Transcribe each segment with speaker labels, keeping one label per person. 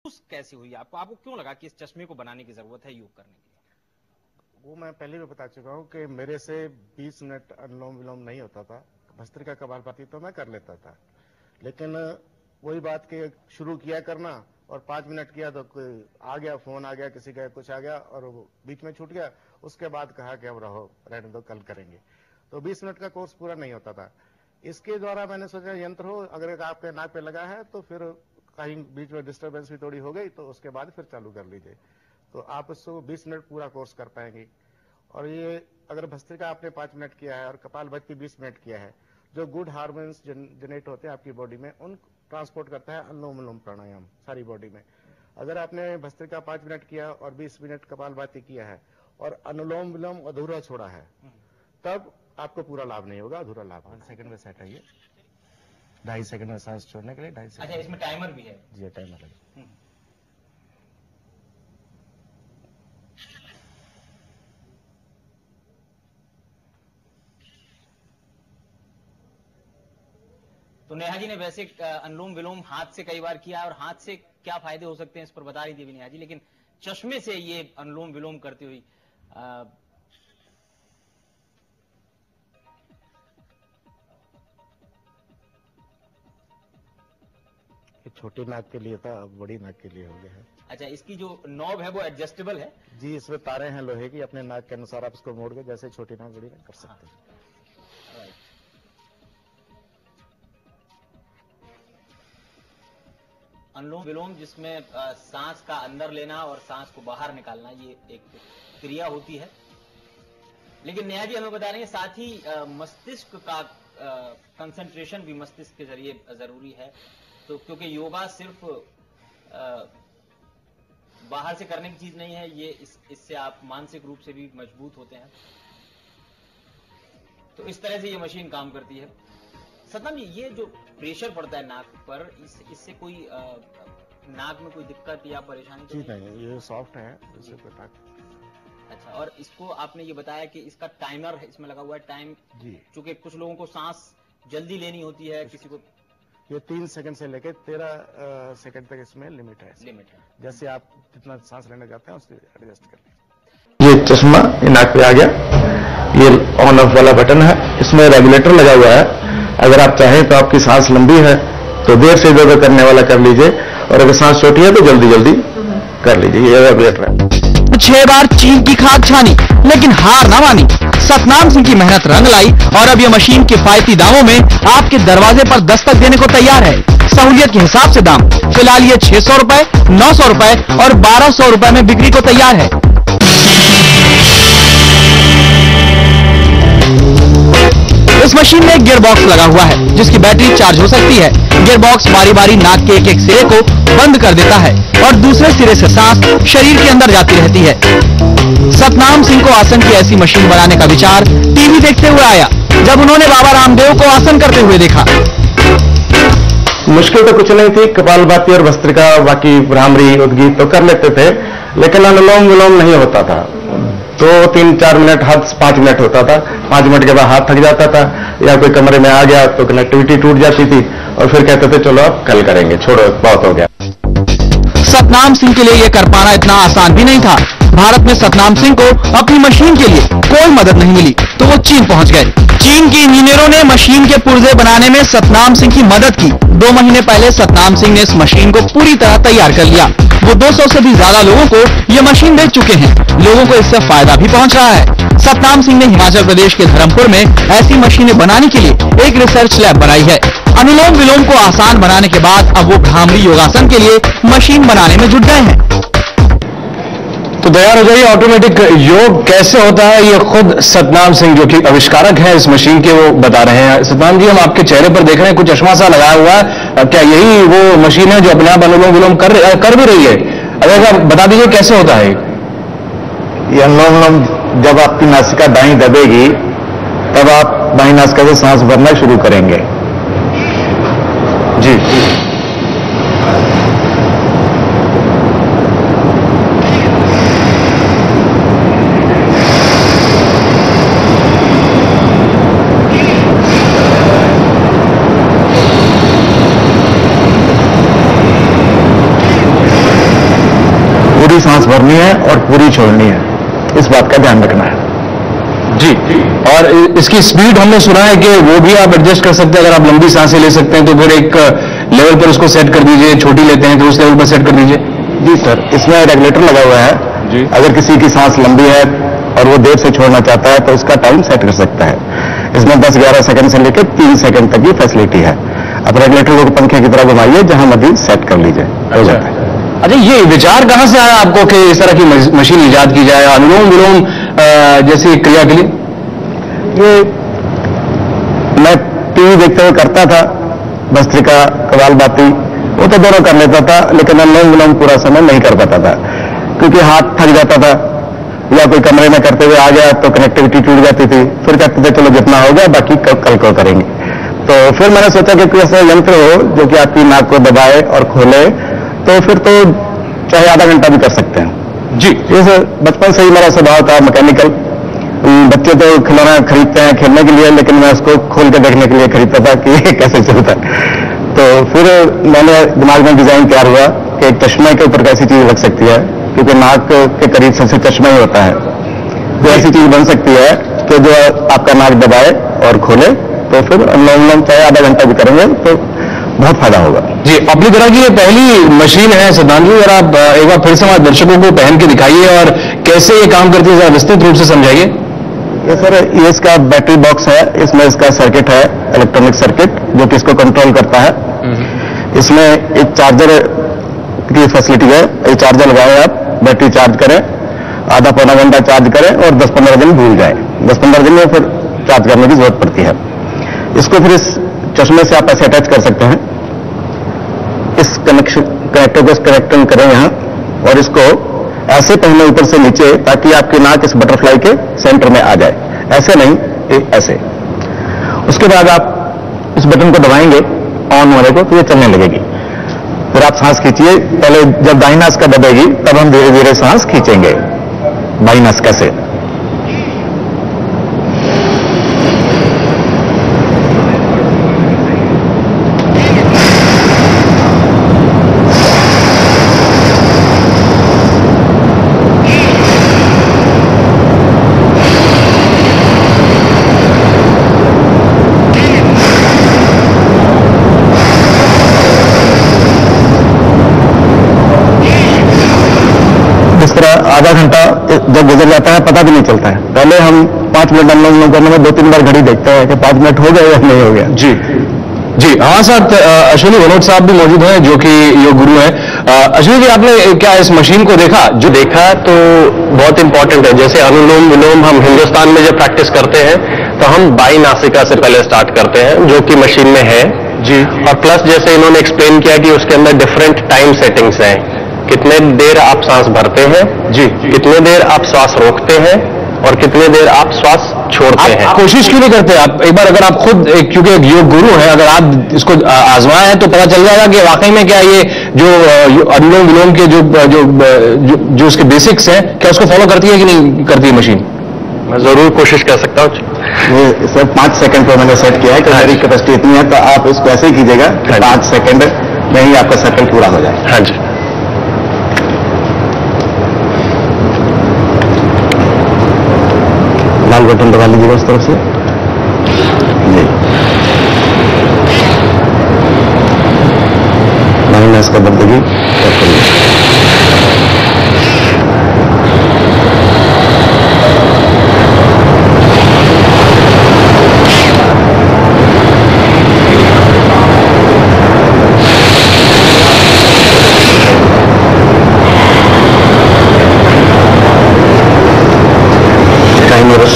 Speaker 1: कैसी हुई आपको? आपको क्यों लगा कि इस चश्मे को बनाने की जरूरत है योग करने के लिए?
Speaker 2: वो मैं पहले भी बता चुका हूँ कि मेरे से 20 मिनट अनुलोम विलोम नहीं होता था। भस्त्रिका कपालभाति तो मैं कर लेता था, लेकिन वही बात कि शुरू किया करना और 5 मिनट किया तो कोई आ गया, फोन आ गया, किसी का कुछ आ गया और वो बीच में छूट गया। उसके बाद कहा कि अब रहो, रहने दो, कल करेंगे। तो 20 मिनट का कोर्स पूरा नहीं होता था। इसके द्वारा मैंने सोचा यंत्र हो, अगर आपके नाक पे लगा है तो फिर कहीं बीच में डिस्टर्बेंस भी थोड़ी हो गई तो उसके बाद फिर चालू कर लीजिए, तो आप इसको 20 मिनट पूरा कोर्स कर पाएंगे। और ये अगर भस्त्रिका आपने 5 मिनट किया है और कपालभाति 20 मिनट किया है, जो गुड हार्मोन्स जनरेट होते हैं आपकी बॉडी में, उन ट्रांसपोर्ट करता है अनुलोम विलोम प्राणायाम सारी बॉडी में। अगर आपने भस्त्रिका 5 मिनट किया और 20 मिनट कपालभाति किया है और अनुलोम विलोम अधूरा छोड़ा है, तब आपको पूरा लाभ नहीं होगा, अधूरा लाभ। 1 सेकंड में सेट है ये, 2.5 सेकंड में सांस छोड़ने के लिए 2.5 सेकंड।
Speaker 1: अच्छा, इसमें टाइमर भी है?
Speaker 2: जी, टाइमर है।
Speaker 1: तो नेहा जी ने वैसे अनुलोम विलोम हाथ से कई बार किया, और हाथ से क्या फायदे हो सकते हैं इस पर बता रही थी भी नेहा जी, लेकिन चश्मे से ये अनुलोम विलोम करती हुई
Speaker 2: छोटी नाक के लिए था, अब बड़ी नाक के लिए हो गया है।
Speaker 1: अच्छा, इसकी जो नॉब है वो एडजस्टेबल है?
Speaker 2: जी, इसमें तारे हैं लोहे की, अपने नाक के अनुसार आप इसको मोड़ के जैसे छोटी नाक बड़ी नाक कर सकते हैं।
Speaker 1: अनुलोम विलोम जिसमें सांस का अंदर लेना और सांस को बाहर निकालना, ये एक क्रिया होती है। लेकिन नेहा जी हमें बता रही है साथ ही मस्तिष्क का कंसंट्रेशन भी मस्तिष्क के जरिए जरूरी है। तो क्योंकि योगा सिर्फ बाहर से करने की चीज नहीं है, ये इससे आप मानसिक रूप से भी मजबूत होते हैं। तो इस तरह से ये मशीन काम करती है। सतनाम जी, ये जो प्रेशर पड़ता है नाक पर, इससे कोई नाक में कोई दिक्कत या परेशानी तो
Speaker 2: नहीं? ये सॉफ्ट है, इससे कोई
Speaker 1: अच्छा, और इसको आपने ये बताया कि इसका टाइमर इसमें लगा हुआ है, टाइम जी, चूंकि कुछ लोगों को सांस जल्दी लेनी होती है, किसी को
Speaker 2: ये 3 सेकंड से लेकर 13 सेकंड तक इसमें लिमिट है। जैसे आप जितना सांस लेना चाहते हैं उससे एडजस्ट कर लीजिए। ये चश्मा नाक पे आ गया, ये ऑन ऑफ वाला बटन है, इसमें रेगुलेटर लगा हुआ है। अगर आप चाहें तो आपकी सांस लंबी है तो देर से ज्यादा करने वाला कर लीजिए, और अगर सांस छोटी है तो जल्दी जल्दी कर लीजिए। ये रेगुलेटर है।
Speaker 3: 6 बार चीन की खाक छानी लेकिन हार ना मानी, सतनाम सिंह की मेहनत रंग लाई और अब ये मशीन किफायती दामों में आपके दरवाजे पर दस्तक देने को तैयार है। सहूलियत के हिसाब से दाम, फिलहाल ये 600 रुपए, 900 रुपए और 1200 रुपए में बिक्री को तैयार है। इस मशीन में एक गियर बॉक्स लगा हुआ है जिसकी बैटरी चार्ज हो सकती है। गियर बॉक्स बारी बारी नाक के एक सिरे को बंद कर देता है और दूसरे सिरे से सांस शरीर के अंदर जाती रहती है। सतनाम सिंह को आसन की ऐसी मशीन बनाने का विचार टीवी देखते हुए आया, जब उन्होंने बाबा रामदेव को आसन करते हुए देखा।
Speaker 2: मुश्किल तो कुछ नहीं थी, कपालभाति और भस्त्रिका, बाकी भ्रामरी, उद्गीत तो कर लेते थे, लेकिन अनुलोम विलोम नहीं होता था। 2, 3, 4 मिनट, हद 5 मिनट होता था। 5 मिनट के बाद हाथ थक जाता था, या कोई कमरे में आ गया तो कनेक्टिविटी टूट जाती थी, और फिर कहते थे चलो अब कल करेंगे, छोड़ो बहुत हो गया।
Speaker 3: सतनाम सिंह के लिए यह कर पाना इतना आसान भी नहीं था। भारत में सतनाम सिंह को अपनी मशीन के लिए कोई मदद नहीं मिली तो वो चीन पहुंच गए। चीन के इंजीनियरों ने मशीन के पुर्जे बनाने में सतनाम सिंह की मदद की। 2 महीने पहले सतनाम सिंह ने इस मशीन को पूरी तरह तैयार कर लिया। वो 200 से भी ज्यादा लोगों को ये मशीन बेच चुके हैं। लोगों को इससे फायदा भी पहुंच रहा है। सतनाम सिंह ने हिमाचल प्रदेश के धर्मपुर में ऐसी मशीनें बनाने के लिए एक रिसर्च लैब बनाई है। अनुलोम विलोम को आसान बनाने के बाद अब वो भ्रामरी योगासन के लिए मशीन बनाने में जुट गए हैं।
Speaker 4: तो तैयार हो जाइए, ऑटोमेटिक योग कैसे होता है ये खुद सतनाम सिंह जो कि आविष्कारक हैं इस मशीन के, वो बता रहे हैं। सतनाम जी, हम आपके चेहरे पर देख रहे हैं कुछ चश्मा सा लगाया हुआ है, क्या यही वो मशीन है जो अपने आप अनुलोम विलोम कर भी रही है? अगर आप बता दीजिए कैसे होता है
Speaker 2: ये अनुलोम विलोम। जब आपकी नासिका दाईं दबेगी तब आप बाईं नासिका से सांस भरना शुरू करेंगे। जी,
Speaker 4: पूरी सांस भरनी है और पूरी छोड़नी है, इस बात का ध्यान रखना है। जी, और इसकी स्पीड हमने सुना है कि वो भी आप एडजस्ट कर सकते हैं। अगर आप लंबी सांसें ले सकते हैं तो फिर एक लेवल पर उसको सेट कर दीजिए, छोटी लेते हैं तो उस लेवल पर सेट कर दीजिए। जी सर, इसमें रेगुलेटर लगा हुआ है जी। अगर किसी की सांस लंबी है और वो देर से छोड़ना चाहता है तो उसका टाइम सेट कर सकता है। इसमें 10-11 सेकंड से लेकर 3 सेकंड तक की फैसिलिटी है। अब रेगुलेटर को पंखे की तरह घुमाइए, जहां मर्जी सेट कर लीजिए, हो जाता है। अच्छा, ये विचार कहां से आया आपको कि इस तरह की मशीन इजाद की जाए अनुलोम विलोम जैसी क्रिया के लिए? ये मैं टीवी देखते हुए करता था, भस्त्रिका, कपालभाति, वो तो दोनों कर लेता था, लेकिन अनुलोम विलोम पूरा समय नहीं कर पाता था क्योंकि हाथ थक जाता था, या कोई कमरे में करते हुए आ गया तो कनेक्टिविटी टूट जाती थी। फिर कहते थे चलो जितना होगा बाकी कल को करेंगे। तो फिर मैंने सोचा कि कोई ऐसा यंत्र हो जो कि आपकी नाक को दबाए और खोले, तो फिर तो चाहे आधा घंटा भी कर सकते हैं। जी, जैसे बचपन से ही मेरा स्वभाव था मैकेनिकल। बच्चे तो खिलौना खरीदते हैं खेलने के लिए, लेकिन मैं उसको खोल के देखने के लिए खरीदता था कि ये कैसे चलता है। तो फिर मैंने दिमाग में डिजाइन तैयार हुआ कि एक चश्मे के ऊपर कैसी चीज लग सकती है, क्योंकि नाक के करीब सबसे चश्मा ही होता है। तो ऐसी चीज बन सकती है कि जो आपका नाक दबाए और खोले, तो फिर अनुलोम चाहे आधा घंटा भी करेंगे तो बहुत फायदा होगा। जी, अपनी तरह की ये पहली मशीन है सिद्धांत जी, अगर आप एक बार फिर से हमारे दर्शकों को पहन के दिखाइए और कैसे ये काम करती है जरा विस्तृत रूप से समझाइए। ये सर, ये इसका बैटरी बॉक्स है, इसमें इसका सर्किट है, इलेक्ट्रॉनिक सर्किट, जो कि इसको कंट्रोल करता है। इसमें एक चार्जर की फैसिलिटी है, ये चार्जर लगाए आप, बैटरी चार्ज करें, आधा पौना घंटा चार्ज करें और 10-15 दिन भूल जाए। 10-15 दिन में फिर चार्ज करने की जरूरत पड़ती है। इसको फिर इस चश्मे से आप ऐसे अटैच कर सकते हैं। इस कनेक्टर को कनेक्टिंग करें यहां और इसको ऐसे पहले ऊपर से नीचे, ताकि आपकी नाक इस बटरफ्लाई के सेंटर में आ जाए, ऐसे नहीं, ऐसे। उसके बाद आप इस बटन को दबाएंगे ऑन होने को, तो ये चलने लगेगी। फिर आप सांस खींचिए, पहले जब दाहिनी नास का दबेगी तब हम धीरे धीरे सांस खींचेंगे, बाईं नास का से। आधा घंटा जब गुजर जाता है पता भी नहीं चलता है। पहले हम 5 मिनट अनुलोम करने में 2-3 बार घड़ी देखते हैं कि 5 मिनट हो गए या नहीं हो गया। जी जी, हमारे साथ अश्विनी वनोद साहब भी मौजूद हैं जो कि योग गुरु हैं। अश्विनी जी, आपने क्या इस मशीन को देखा? जो देखा तो बहुत इंपॉर्टेंट है। जैसे अनुलोम विलोम हम हिंदुस्तान में जब प्रैक्टिस करते हैं तो हम बाई नासिका से पहले स्टार्ट करते हैं, जो कि मशीन में है जी। और प्लस जैसे इन्होंने एक्सप्लेन किया कि उसके अंदर डिफरेंट टाइम सेटिंग्स हैं, कितने देर आप सांस भरते हैं जी, कितने देर आप श्वास रोकते हैं और कितने देर आप श्वास छोड़ते हैं। कोशिश क्यों नहीं करते आप? एक बार अगर आप खुद क्योंकि एक योग गुरु हैं, अगर आप इसको आजमाए हैं तो पता चल जाएगा कि वाकई में क्या ये जो अनुलोम विलोम के जो उसके बेसिक्स हैं, क्या उसको फॉलो करती है कि नहीं करती है मशीन? मैं जरूर कोशिश कर सकता हूँ। ये सर 5 सेकंड पर मैंने सेट किया है कि मेरी कैपेसिटी इतनी है, तो आप इसको ऐसे ही कीजिएगा 5 सेकंड में ही आपका सर्कल पूरा हो जाए। हाँ जी, लाल बटन दबा लीजिएगा उस तरफ से जी। माइनस का दबेगी,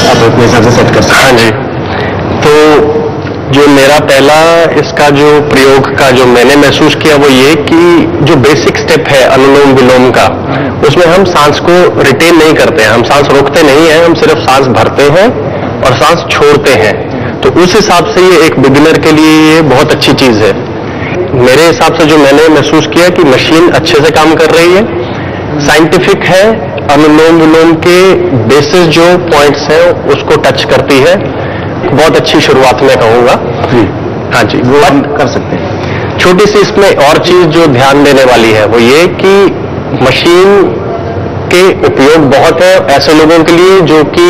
Speaker 4: आप अपने हिसाब से सेट कर सकते हैं। हाँ जी, तो जो मेरा पहला इसका जो प्रयोग का जो मैंने महसूस किया वो ये कि जो बेसिक स्टेप है अनुलोम विलोम का, उसमें हम सांस को रिटेन नहीं करते हैं, हम सांस रोकते नहीं हैं, हम सिर्फ सांस भरते हैं और सांस छोड़ते हैं। तो उस हिसाब से ये एक बिगिनर के लिए ये बहुत अच्छी चीज है। मेरे हिसाब से जो मैंने महसूस किया कि मशीन अच्छे से काम कर रही है, साइंटिफिक है, अनुलोम विलोम के बेसिस जो पॉइंट्स हैं उसको टच करती है। बहुत अच्छी शुरुआत में कहूंगा। हाँ जी, वो हम कर सकते हैं। छोटी सी इसमें और चीज जो ध्यान देने वाली है वो ये कि मशीन
Speaker 5: इसके उपयोग बहुत है ऐसे लोगों के लिए जो कि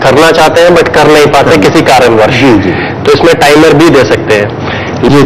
Speaker 5: करना चाहते हैं बट कर नहीं पाते किसी कारणवश। तो इसमें टाइमर भी दे सकते हैं।